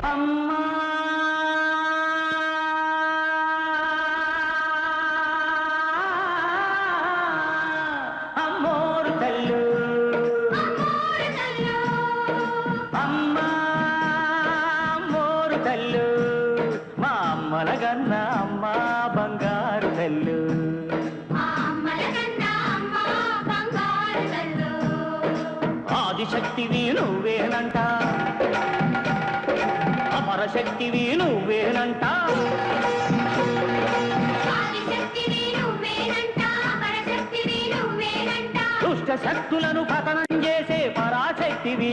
అమ్మా అమ్మోరు తల్లు అమ్మా అమ్మోరు తల్లు మా అమ్మలగన్న అమ్మ బంగారు తల్లు ఆదిశక్తివి నువ్వేనంట అపరశక్తివి నువ్వేనంట దుష్ట శక్తులను పతనం చేసే పరాశక్తివి